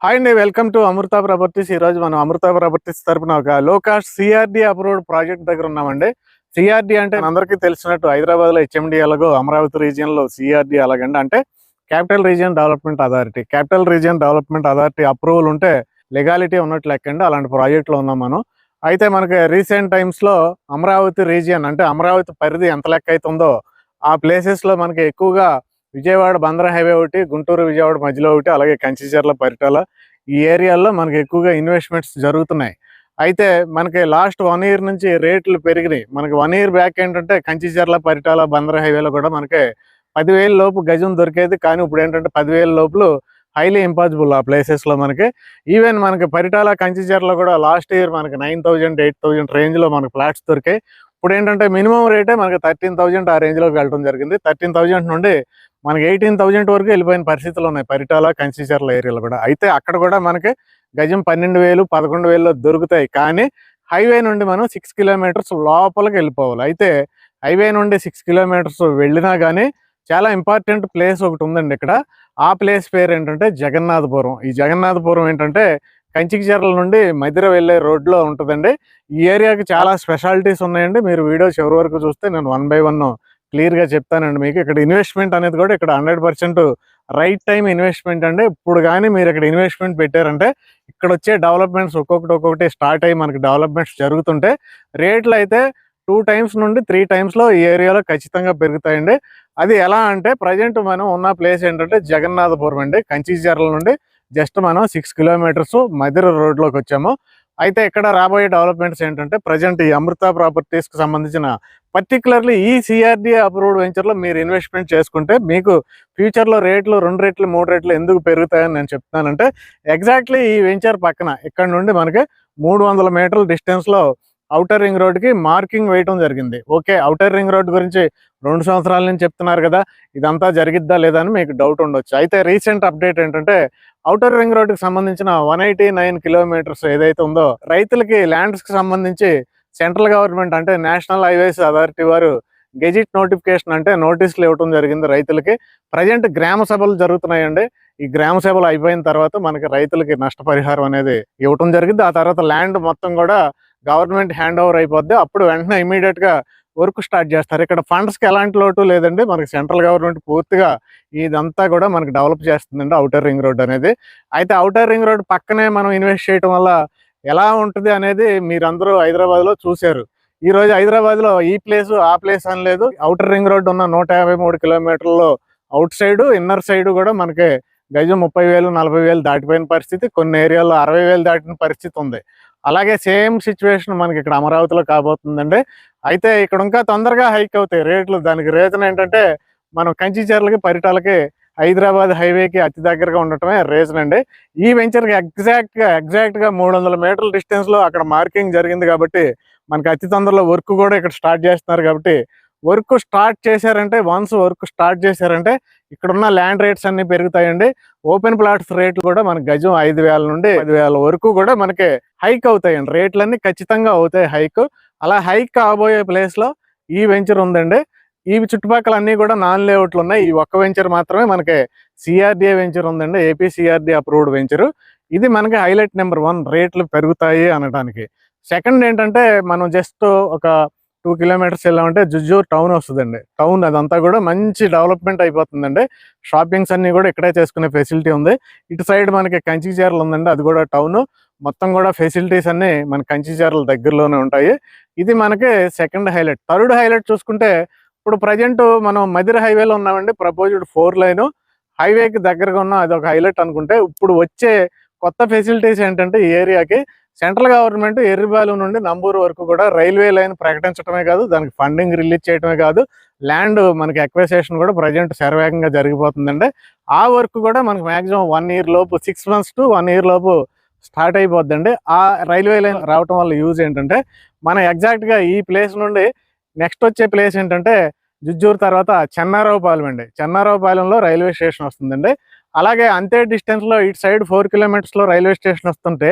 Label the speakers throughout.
Speaker 1: Hi అండి, welcome to Amrutha properties. ఈ రోజు మనం అమృత ప్రాపర్టీస్ తరపున ఒక లో కాస్ట్ సిఆర్డి అప్రూవ్డ్ ప్రాజెక్ట్ దగ్గర ఉన్నామండి. సిఆర్డి అంటే అందరికీ తెలిసినట్టు హైదరాబాద్ లో హెచ్ఎండి ఎలాగో అమరావతి రీజియన్ లో సిఆర్డి అలాగండి. అంటే capital region development authority. Capital region development authority approval ఉంటే లెగాలిటీ ఉన్నట్లు లెక్కండి. అలాంటి ప్రాజెక్ట్ లో ఉన్నాం మనం. అయితే మనకి రీసెంట్ టైమ్స్ లో అమరావతి రీజియన్ అంటే అమరావతి పరిధి ఎంత లెక్క అవుతుందో ఆ ప్లేసెస్ లో మనకి ఎక్కువగా విజయవాడ బందర్ హైవే ఒకటి, గుంటూరు విజయవాడ మధ్యలో ఒకటి, అలాగే కంచిచర్ల పరిటాల ఈ ఏరియాల్లో మనకి ఎక్కువగా ఇన్వెస్ట్మెంట్స్ జరుగుతున్నాయి. అయితే మనకి లాస్ట్ 1 ఇయర్ నుంచి రేట్లు పెరిగినాయి. మనకి 1 ఇయర్ బ్యాక్ ఏంటంటే కంచిచర్ల పరిటాల బందర్ హైవేలో కూడా మనకి 10,000 లోపు గజం దొరికేది. కానీ ఇప్పుడు ఏంటంటే 10,000 లోపల హైలీ ఇంపాసిబుల్ ఆ ప్లేసెస్లో మనకి. ఈవెన్ మనకి పరిటాల కంచిచర్ల కూడా లాస్ట్ ఇయర్ మనకి 9,000 8,000 రేంజ్లో మనకి ఫ్లాట్స్ దొరికాయి. ఇప్పుడు ఏంటంటే మినిమం రేటే మనకి 13,000 ఆ రేంజ్లోకి వెళ్ళడం జరిగింది. 13,000 నుండి మనకి 18,000 వరకు వెళ్ళిపోయిన పరిస్థితులు ఉన్నాయి పరిటాల కంచిచర్ల ఏరియాలో కూడా. అయితే అక్కడ కూడా మనకి గజం 12,000 11,000లో దొరుకుతాయి. కానీ హైవే నుండి మనం 6 కిలోమీటర్స్ లోపలికి వెళ్ళిపోవాలి. అయితే హైవే నుండి 6 కిలోమీటర్స్ వెళ్ళినా కానీ చాలా ఇంపార్టెంట్ ప్లేస్ ఒకటి ఉందండి ఇక్కడ. ఆ ప్లేస్ పేరు ఏంటంటే జగన్నాథపురం. ఈ జగన్నాథపురం ఏంటంటే కంచిచర్ల నుండి మధిర వెళ్ళే రోడ్లో ఉంటుందండి. ఈ ఏరియాకి చాలా స్పెషాలిటీస్ ఉన్నాయండి. మీరు వీడియో చివరి వరకు చూస్తే నేను 1 బై 1 క్లియర్గా చెప్తానండి మీకు. ఇక్కడ ఇన్వెస్ట్మెంట్ అనేది కూడా ఇక్కడ 100% రైట్ టైం ఇన్వెస్ట్మెంట్ అండి. ఇప్పుడు కానీ మీరు ఇక్కడ ఇన్వెస్ట్మెంట్ పెట్టారంటే ఇక్కడ వచ్చే డెవలప్మెంట్స్ ఒక్కొక్కటి స్టార్ట్ అయ్యి మనకి డెవలప్మెంట్స్ జరుగుతుంటే రేట్లు అయితే 2 టైమ్స్ నుండి 3 టైమ్స్లో ఈ ఏరియాలో ఖచ్చితంగా పెరుగుతాయండి. అది ఎలా అంటే ప్రజెంట్ మనం ఉన్న ప్లేస్ ఏంటంటే జగన్నాథపురం అండి. కంచిచర్ల నుండి జస్ట్ మనం 6 కిలోమీటర్స్ మధిర రోడ్లోకి వచ్చాము. అయితే ఇక్కడ రాబోయే డెవలప్మెంట్స్ ఏంటంటే ప్రజెంట్ ఈ అమృత ప్రాపర్టీస్కి సంబంధించిన పర్టికులర్లీ ఈ సిఆర్డి అప్రూవ్డ్ వెంచర్లో మీరు ఇన్వెస్ట్మెంట్ చేసుకుంటే మీకు ఫ్యూచర్లో రేట్లు 2 రెట్లు 3 రెట్లు ఎందుకు పెరుగుతాయని నేను చెప్తానంటే ఎగ్జాక్ట్లీ ఈ వెంచర్ పక్కన ఇక్కడ నుండి మనకి 300 మీటర్ల డిస్టెన్స్లో ఔటర్ రింగ్ రోడ్కి మార్కింగ్ వేయటం జరిగింది. ఓకే, ఔటర్ రింగ్ రోడ్ గురించి 2 సంవత్సరాల నుంచి చెప్తున్నారు కదా, ఇదంతా జరిగిద్దా లేదా అని మీకు డౌట్ ఉండొచ్చు. అయితే రీసెంట్ అప్డేట్ ఏంటంటే ఔటర్ రింగ్ రోడ్కి సంబంధించిన 189 కిలోమీటర్స్ ఏదైతే ఉందో రైతులకి ల్యాండ్స్కి సంబంధించి సెంట్రల్ గవర్నమెంట్ అంటే నేషనల్ హైవేస్ అథారిటీ వారు గెజిట్ నోటిఫికేషన్ అంటే నోటీసులు ఇవ్వడం జరిగింది రైతులకి. ప్రజెంట్ గ్రామ సభలు జరుగుతున్నాయండి. ఈ గ్రామ సభలు అయిపోయిన తర్వాత మనకి రైతులకి నష్టపరిహారం అనేది ఇవ్వటం జరిగింది. ఆ తర్వాత ల్యాండ్ మొత్తం కూడా గవర్నమెంట్ హ్యాండ్ ఓవర్ అయిపోద్ది. అప్పుడు వెంటనే ఇమీడియట్గా వర్క్ స్టార్ట్ చేస్తారు. ఇక్కడ ఫండ్స్కి ఎలాంటి లోటు లేదండి. మనకి సెంట్రల్ గవర్నమెంట్ పూర్తిగా ఇదంతా కూడా మనకి డెవలప్ చేస్తుందండి ఔటర్ రింగ్ రోడ్ అనేది. అయితే ఔటర్ రింగ్ రోడ్ పక్కనే మనం ఇన్వెస్ట్ చేయడం వల్ల ఎలా ఉంటుంది అనేది మీరందరూ హైదరాబాద్లో చూశారు. ఈరోజు హైదరాబాద్లో ఈ ప్లేస్ ఆ ప్లేస్ అని లేదు. ఔటర్ రింగ్ రోడ్ ఉన్న 153 కిలోమీటర్లలో అవుట్ సైడ్ ఇన్నర్ సైడ్ కూడా మనకి గజం 30,000 40,000 దాటిపోయిన పరిస్థితి, కొన్ని ఏరియాల్లో 60,000 దాటిన పరిస్థితి ఉంది. అలాగే సేమ్ సిచ్యువేషన్ మనకి ఇక్కడ అమరావతిలో కాబోతుందండి. అయితే ఇక్కడ ఇంకా తొందరగా హైక్ అవుతాయి రేట్లు. దానికి రీజన్ ఏంటంటే మనం కంచిచర్లకి పరిటాలకి హైదరాబాద్ హైవేకి అతి దగ్గరగా ఉండటమే రీజన్ అండి. ఈ వెంచర్కి ఎగ్జాక్ట్గా 300 మీటర్ల డిస్టెన్స్లో అక్కడ మార్కింగ్ జరిగింది కాబట్టి మనకి అతి తొందరలో వర్క్ కూడా ఇక్కడ స్టార్ట్ చేస్తున్నారు. కాబట్టి వర్క్ స్టార్ట్ చేశారంటే వర్క్ స్టార్ట్ చేశారంటే ఇక్కడున్న ల్యాండ్ రేట్స్ అన్ని పెరుగుతాయండి. ఓపెన్ ప్లాట్స్ రేట్లు కూడా మనకి గజం 5,000 నుండి 10,000 వరకు కూడా మనకి హైక్ అవుతాయండి. రేట్లన్నీ ఖచ్చితంగా అవుతాయి హైక్. అలా హైక్ కాబోయే ప్లేస్లో ఈ వెంచర్ ఉందండి. ఈ చుట్టుపక్కల అన్నీ కూడా నాన్ లేఅవుట్లు ఉన్నాయి. ఈ ఒక్క వెంచర్ మాత్రమే మనకి సిఆర్డిఏ వెంచర్ ఉందండి. AP CRD approved venture. ఇది మనకి హైలైట్ నెంబర్ 1 రేట్లు పెరుగుతాయి అనడానికి. సెకండ్ ఏంటంటే మనం జస్ట్ ఒక 2 కిలోమీటర్స్ వెళ్ళామంటే జుజ్జూర్ టౌన్ వస్తుందండి. టౌన్ అదంతా కూడా మంచి డెవలప్మెంట్ అయిపోతుందండి. షాపింగ్స్ అన్నీ కూడా ఇక్కడే చేసుకునే ఫెసిలిటీ ఉంది. ఇటు సైడ్ మనకి కంచిచర్ల ఉందండి, అది కూడా టౌన్. మొత్తం కూడా ఫెసిలిటీస్ అన్నీ మన కంచిచర్ల దగ్గరలోనే ఉంటాయి. ఇది మనకి సెకండ్ హైలైట్. థర్డ్ హైలైట్ చూసుకుంటే ఇప్పుడు ప్రజెంట్ మనం మధిర హైవేలో ఉన్నామండి. ప్రపోజ్డ్ 4 లైన్ హైవేకి దగ్గరగా ఉన్న అది ఒక హైలైట్ అనుకుంటే, ఇప్పుడు వచ్చే కొత్త ఫెసిలిటీస్ ఏంటంటే ఈ ఏరియాకి సెంట్రల్ గవర్నమెంట్ ఎర్రిబాలు నుండి నంబూరు వరకు కూడా రైల్వే లైన్ ప్రకటించడమే కాదు, దానికి ఫండింగ్ రిలీజ్ చేయడమే కాదు, ల్యాండ్ మనకి ఎక్వైసేషన్ కూడా ప్రజెంట్ శరవేగంగా జరిగిపోతుందండి. ఆ వర్క్ కూడా మనకి మ్యాక్సిమం 1 ఇయర్ లోపు 6 months to 1 year లోపు స్టార్ట్ అయిపోద్దండి. ఆ రైల్వే లైన్ రావటం వల్ల యూజ్ ఏంటంటే మనం ఎగ్జాక్ట్గా ఈ ప్లేస్ నుండి నెక్స్ట్ వచ్చే ప్లేస్ ఏంటంటే జుజ్జూరు తర్వాత చెన్నారావుపాలెం అండి. చెన్నారావుపాలెంలో రైల్వే స్టేషన్ వస్తుందండి. అలాగే అంతే డిస్టెన్స్లో ఇటు సైడ్ 4 కిలోమీటర్స్లో రైల్వే స్టేషన్ వస్తుంటే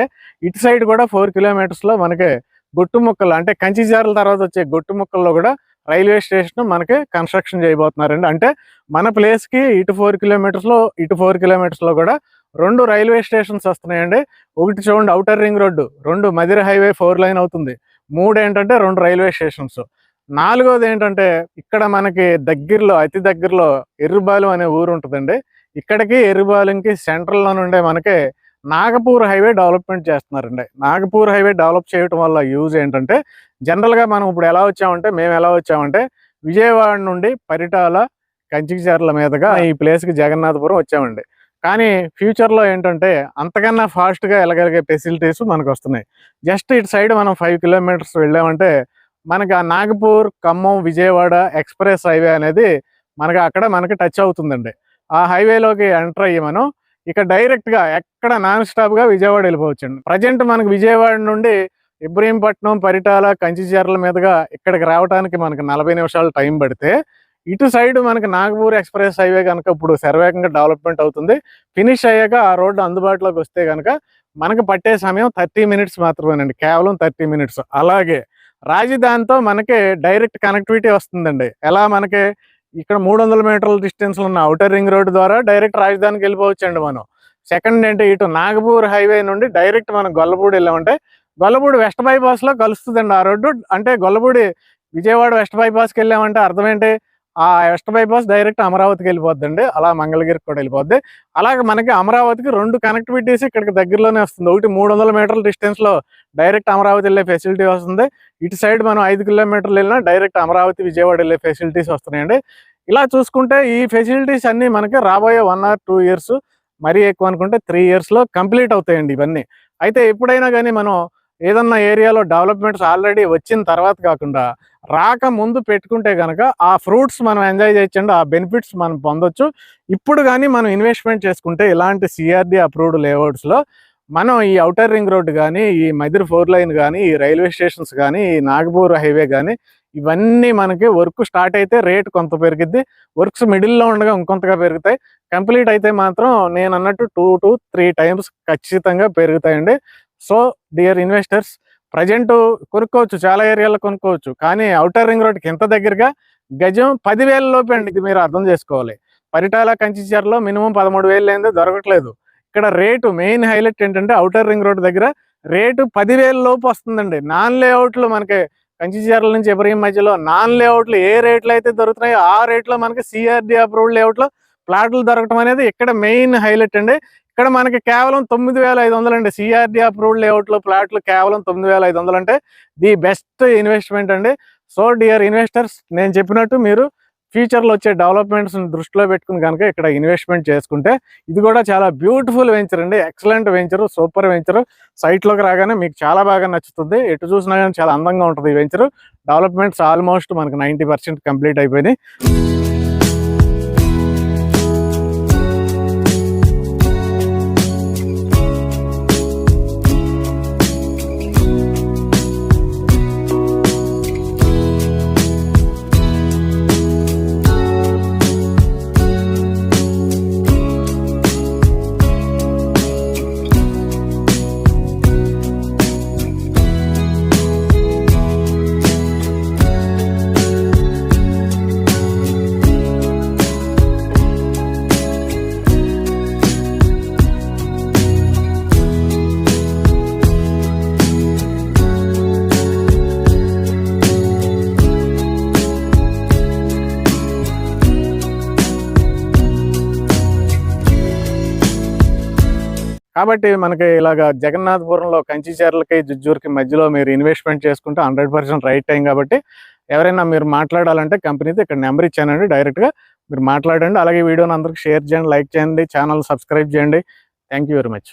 Speaker 1: ఇటు సైడ్ కూడా 4 కిలోమీటర్స్లో మనకి గొట్టుముక్కలు అంటే కంచిచర్ల తర్వాత వచ్చే గొట్టుముక్కల్లో కూడా రైల్వే స్టేషన్ మనకి కన్స్ట్రక్షన్ చేయబోతున్నారండి. అంటే మన ప్లేస్కి ఇటు 4 కిలోమీటర్స్లో కూడా 2 రైల్వే స్టేషన్స్ వస్తున్నాయండి. ఒకటి చూడండి ఔటర్ రింగ్ రోడ్డు, 2 మదిర హైవే 4 లైన్ అవుతుంది, 3 ఏంటంటే 2 రైల్వే స్టేషన్స్. 4వది ఏంటంటే ఇక్కడ మనకి దగ్గరలో, అతి దగ్గరలో ఎర్రుబాలెం అనే ఊరు ఉంటుందండి. ఇక్కడికి ఎర్రుబాలెంకి సెంట్రల్లో నుండే మనకి నాగపూర్ హైవే డెవలప్మెంట్ చేస్తున్నారండి. నాగపూర్ హైవే డెవలప్ చేయడం వల్ల యూజ్ ఏంటంటే, జనరల్గా మనం ఇప్పుడు మేము ఎలా వచ్చామంటే విజయవాడ నుండి పరిటాల, కంచికచర్ల మీదుగా ఈ ప్లేస్కి జగన్నాథపురం వచ్చామండి. కానీ ఫ్యూచర్లో ఏంటంటే అంతకన్నా ఫాస్ట్గా వెళ్ళగలిగే ఫెసిలిటీస్ మనకు వస్తున్నాయి. జస్ట్ ఇటు సైడ్ మనం 5 కిలోమీటర్స్ వెళ్ళామంటే మనకి ఆ నాగపూర్, ఖమ్మం, విజయవాడ ఎక్స్ప్రెస్ హైవే అనేది మనకి టచ్ అవుతుందండి. ఆ హైవేలోకి ఎంటర్ అయ్యి మనం ఇక డైరెక్ట్గా ఎక్కడ నాన్ స్టాప్గా విజయవాడ వెళ్ళిపోవచ్చండి. ప్రజెంట్ మనకు విజయవాడ నుండి ఇబ్రహీంపట్నం, పరిటాల, కంచిచర్ల మీదుగా ఇక్కడికి రావడానికి మనకి 40 నిమిషాలు టైం పడితే, ఇటు సైడ్ మనకి నాగపూర్ ఎక్స్ప్రెస్ హైవే కనుక ఇప్పుడు శరవేగంగా డెవలప్మెంట్ అవుతుంది. ఫినిష్ అయ్యాక ఆ రోడ్డు అందుబాటులోకి వస్తే కనుక మనకు పట్టే సమయం 30 మినిట్స్ మాత్రమేనండి, కేవలం 30 మినిట్స్. అలాగే రాజధానితో మనకి డైరెక్ట్ కనెక్టివిటీ వస్తుందండి. ఎలా మనకి ఇక్కడ 300 మీటర్ల డిస్టెన్స్లో ఉన్న ఔటర్ రింగ్ రోడ్డు ద్వారా డైరెక్ట్ రాజధానికి వెళ్ళిపోవచ్చండి మనం. సెకండ్ ఏంటి, ఇటు నాగపూర్ హైవే నుండి డైరెక్ట్ మనం గొల్లపూడి వెళ్ళామంటే గొల్లపూడి వెస్ట్ బైపాస్లో కలుస్తుందండి ఆ రోడ్డు. అంటే గొల్లపూడి విజయవాడ వెస్ట్ బైపాస్కి వెళ్ళామంటే అర్థం ఏంటి, ఆ వెస్ట్ బైపాస్ డైరెక్ట్ అమరావతికి వెళ్ళిపోద్దండి, అలా మంగళగిరికి కూడా వెళ్ళిపోద్ది. అలాగే మనకి అమరావతికి 2 కనెక్టివిటీస్ ఇక్కడికి దగ్గరలోనే వస్తుంది. ఒకటి 300 మీటర్ల డిస్టెన్స్లో డైరెక్ట్ అమరావతి వెళ్ళే ఫెసిలిటీ వస్తుంది. ఇటు సైడ్ మనం 5 కిలోమీటర్లు వెళ్ళినా డైరెక్ట్ అమరావతి, విజయవాడ వెళ్ళే ఫెసిలిటీస్ వస్తున్నాయండి. ఇలా చూసుకుంటే ఈ ఫెసిలిటీస్ అన్నీ మనకి రాబోయే 1 or 2 ఇయర్స్, మరీ ఎక్కువ అనుకుంటే 3 ఇయర్స్లో కంప్లీట్ అవుతాయండి ఇవన్నీ. అయితే ఎప్పుడైనా కానీ మనం ఏదన్నా ఏరియాలో డెవలప్మెంట్స్ ఆల్రెడీ వచ్చిన తర్వాత కాకుండా రాకముందు పెట్టుకుంటే కనుక ఆ ఫ్రూట్స్ మనం ఎంజాయ్ చేయొచ్చండి, ఆ బెనిఫిట్స్ మనం పొందొచ్చు. ఇప్పుడు కానీ మనం ఇన్వెస్ట్మెంట్ చేసుకుంటే ఇలాంటి సిఆర్డి అప్రూవ్డ్ లేఅవుట్స్లో మనం ఈ ఔటర్ రింగ్ రోడ్డు కానీ, ఈ మదిర 4 లైన్ కానీ, ఈ రైల్వే స్టేషన్స్ కానీ, ఈ నాగపూర్ హైవే కానీ, ఇవన్నీ మనకి వర్క్ స్టార్ట్ అయితే రేట్ కొంత పెరిగిద్ది, వర్క్స్ మిడిల్లో ఉండగా ఇంకొంతగా పెరుగుతాయి. కంప్లీట్ అయితే మాత్రం నేను అన్నట్టు 2 to 3 times ఖచ్చితంగా పెరుగుతాయండి. సో డియర్ ఇన్వెస్టర్స్, ప్రజెంట్ కొనుక్కోవచ్చు, చాలా ఏరియాలో కొనుక్కోవచ్చు, కానీ ఔటర్ రింగ్ రోడ్కి ఎంత దగ్గరగా గజం 10,000 లోపే అండి. ఇది మీరు అర్థం చేసుకోవాలి. పరిటాల, కంచిచర్లో మినిమం 13,000 లేనిదే దొరకట్లేదు. ఇక్కడ రేటు మెయిన్ హైలైట్ ఏంటంటే ఔటర్ రింగ్ రోడ్ దగ్గర రేటు 10,000 లోపు వస్తుందండి. నాన్ లేఅవుట్లు మనకి కంచిచర్ల నుంచి ఇబ్రహీం మధ్యలో నాన్ లేఅవుట్లు ఏ రేట్లు అయితే దొరుకుతున్నాయో ఆ రేట్లో మనకి సిఆర్డి అప్రూవ్డ్ లేఅవుట్లో ప్లాట్లు దొరకడం అనేది ఇక్కడ మెయిన్ హైలైట్ అండి. ఇక్కడ మనకి కేవలం 9,500 అండి. సిఆర్డి అప్రూవ్డ్ లేఅవుట్లో ప్లాట్లు కేవలం 9,500 అంటే ది బెస్ట్ ఇన్వెస్ట్మెంట్ అండి. సో డియర్ ఇన్వెస్టర్స్, నేను చెప్పినట్టు మీరు ఫ్యూచర్లో వచ్చే డెవలప్మెంట్స్ని దృష్టిలో పెట్టుకుని కనుక ఇక్కడ ఇన్వెస్ట్మెంట్ చేసుకుంటే ఇది కూడా చాలా బ్యూటిఫుల్ వెంచర్ అండి, ఎక్సలెంట్ వెంచరు, సూపర్ వెంచరు. సైట్లోకి రాగానే మీకు చాలా బాగా నచ్చుతుంది. ఎటు చూసినా కానీ చాలా అందంగా ఉంటుంది ఈ వెంచరు. డెవలప్మెంట్స్ ఆల్మోస్ట్ మనకు 90% కంప్లీట్ అయిపోయినాయి. కాబట్టి మనకి ఇలాగ జగన్నాథపురంలో కంచిచర్లకి, జుజ్జూరుకి మధ్యలో మీరు ఇన్వెస్ట్మెంట్ చేసుకుంటే 100% రైట్ టైం. కాబట్టి ఎవరైనా మీరు మాట్లాడాలంటే కంపెనీతో ఇక్కడ నెంబర్ ఇచ్చానండి, డైరెక్ట్గా మీరు మాట్లాడండి. అలాగే వీడియోని అందరికి షేర్ చేయండి, లైక్ చేయండి, ఛానల్ సబ్స్క్రైబ్ చేయండి. Thank you very much.